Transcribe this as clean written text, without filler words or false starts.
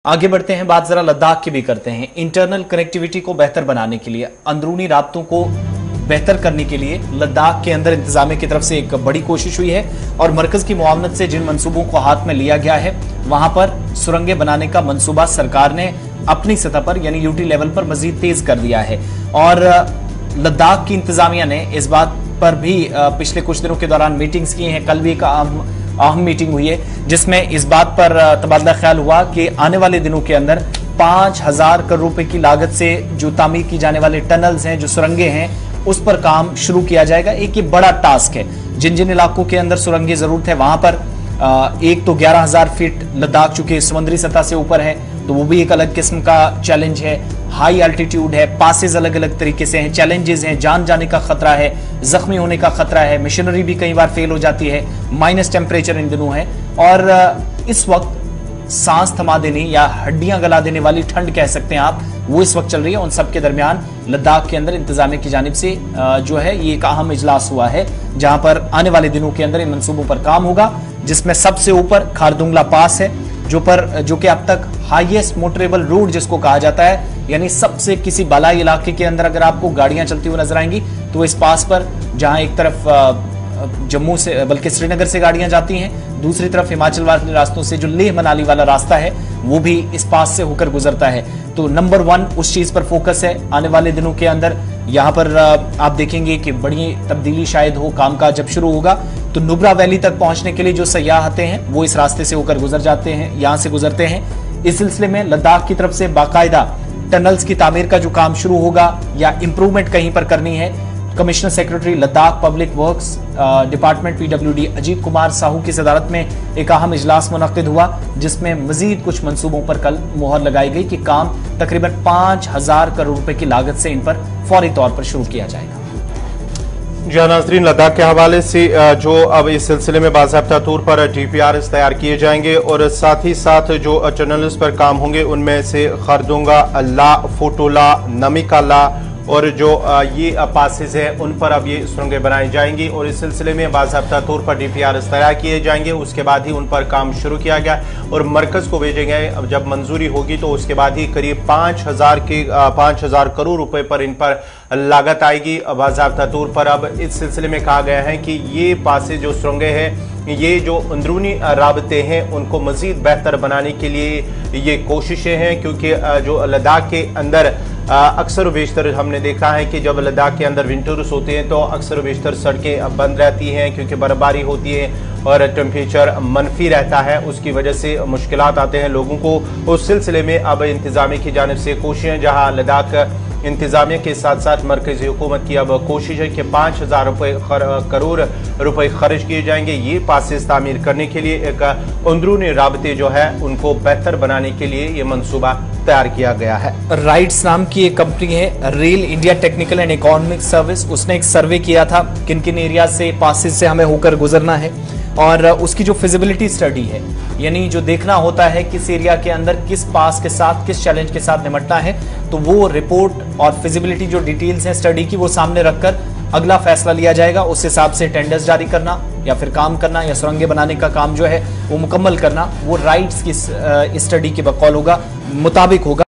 आगे बढ़ते हैं, बात जरा लद्दाख की भी करते हैं। इंटरनल कनेक्टिविटी को बेहतर बनाने के लिए, अंदरूनी राब्तों को बेहतर करने के लिए लद्दाख के अंदर इंतजामिया की तरफ से एक बड़ी कोशिश हुई है और मरकज की मुआवनत से जिन मंसूबों को हाथ में लिया गया है वहां पर सुरंगें बनाने का मंसूबा सरकार ने अपनी सतह पर यानी यूटी लेवल पर मजीद तेज कर दिया है। और लद्दाख की इंतजामिया ने इस बात पर भी पिछले कुछ दिनों के दौरान मीटिंग्स की हैं। कल भी एक अहम मीटिंग हुई है जिसमें इस बात पर तबादला ख्याल हुआ कि आने वाले दिनों के अंदर 5,000 करोड़ रुपए की लागत से जो तामीर की जाने वाले टनल्स हैं, जो सुरंगें हैं, उस पर काम शुरू किया जाएगा। एक ये बड़ा टास्क है। जिन जिन इलाकों के अंदर सुरंगें जरूरत है वहां पर एक तो 11,000 फीट लद्दाख चूंकि समुद्री सतह से ऊपर है तो वो भी एक अलग किस्म का चैलेंज है। हाई अल्टीट्यूड है, पासेज अलग अलग तरीके से हैं, चैलेंजेस हैं, जान जाने का खतरा है, जख्मी होने का खतरा है, मशीनरी भी कई बार फेल हो जाती है, माइनस टेम्परेचर इन दिनों है और इस वक्त सांस थमा देने या हड्डियां गला देने वाली ठंड कह सकते हैं आप, वो इस वक्त चल रही है। उन सब के दरमियान लद्दाख के अंदर इंतजामिया की जानिब से जो है ये एक अहम इजलास हुआ है जहां पर आने वाले दिनों के अंदर इन मंसूबों पर काम होगा, जिसमें सबसे ऊपर खारदुंगला पास है जो कि अब तक हाईएस्ट मोटरेबल रोड जिसको कहा जाता है, यानी सबसे किसी बलाई इलाके के अंदर अगर आपको गाड़ियां चलती हुई नजर आएंगी तो इस पास पर जहां एक तरफ जम्मू से बल्कि श्रीनगर से गाड़ियां जाती हैं, दूसरी तरफ हिमाचल वाले रास्तों से जो लेह मनाली वाला रास्ता है वो भी इस पास से होकर गुजरता है। तो नंबर 1 उस चीज पर फोकस है आने वाले दिनों के अंदर। यहाँ पर आप देखेंगे कि बड़ी तब्दीली शायद हो, कामकाज जब शुरू होगा तो नुब्रा वैली तक पहुंचने के लिए जो सयाह आते हैं वो इस रास्ते से होकर गुजर जाते हैं, यहाँ से गुजरते हैं। इस सिलसिले में लद्दाख की तरफ से बाकायदा टनल्स की तामीर का जो काम शुरू होगा या इंप्रूवमेंट कहीं पर करनी है, commissioner secretary Ladakh public works department PWD Ajit Kumar Sahu की सदारत में एक अहम इजलास मुनक्किद हुआ जिसमें मजीद कुछ मंसूबों पर कल मुहर लगाई गई कि काम तकरीबन 5,000 करोड़ रुपए की लागत से इन पर फौरी तौर पर शुरू किया जाएगा। जी नाजरीन, लद्दाख के हवाले से जो अब इस सिलसिले में बाज़ाब्ता तौर पर DPRs तैयार किए जाएंगे और साथ ही साथ जो टनल्स पर काम होंगे उनमें से खारदुंगा, ला, फोटोला, नमिकाला और जो ये पासेज है उन पर अब ये सुरंगें बनाई जाएंगी और इस सिलसिले में बाज़ाब्ता तौर पर DPRs तैयार किए जाएंगे। उसके बाद ही उन पर काम शुरू किया गया और मरकज़ को भेजे गए। अब जब मंजूरी होगी तो उसके बाद ही करीब 5,000 करोड़ रुपए पर इन पर लागत आएगी बाज़ाब्ता तौर पर। अब इस सिलसिले में कहा गया है कि ये पासेज जो सुरंगें हैं, ये जो अंदरूनी राबते हैं उनको मजीद बेहतर बनाने के लिए ये कोशिशें हैं, क्योंकि जो लद्दाख के अंदर अक्सर बेशतर हमने देखा है कि जब लद्दाख के अंदर विंटर्स होते हैं तो अक्सर बेशतर सड़कें बंद रहती हैं क्योंकि बर्फबारी होती है और टेम्परेचर मनफी रहता है, उसकी वजह से मुश्किलात आते हैं लोगों को। उस सिलसिले में अब इंतजामिया की जानिब से कोशिशें, जहाँ लद्दाख इंतजामिया के साथ साथ मरकजी हुकूमत की अब कोशिश है कि 5,000 करोड़ रुपए खर्च किए जाएंगे ये पासेस तामीर करने के लिए। एक अंदरूनी राबते जो है उनको बेहतर बनाने के लिए ये मंसूबा तैयार किया गया है। राइट्स नाम की एक कंपनी है, rail India technical and economic service, उसने एक सर्वे किया था किन किन एरिया से पासेज से हमें होकर गुजरना है और उसकी जो फिजिबिलिटी स्टडी है, यानी जो देखना होता है किस एरिया के अंदर किस पास के साथ किस चैलेंज के साथ निपटना है, तो वो रिपोर्ट और फिजिबिलिटी जो डिटेल्स हैं स्टडी की वो सामने रखकर अगला फैसला लिया जाएगा। उस हिसाब से टेंडर्स जारी करना या फिर काम करना या सुरंगें बनाने का काम जो है वो मुकम्मल करना, वो राइट्स की स्टडी के बकौल होगा, मुताबिक होगा।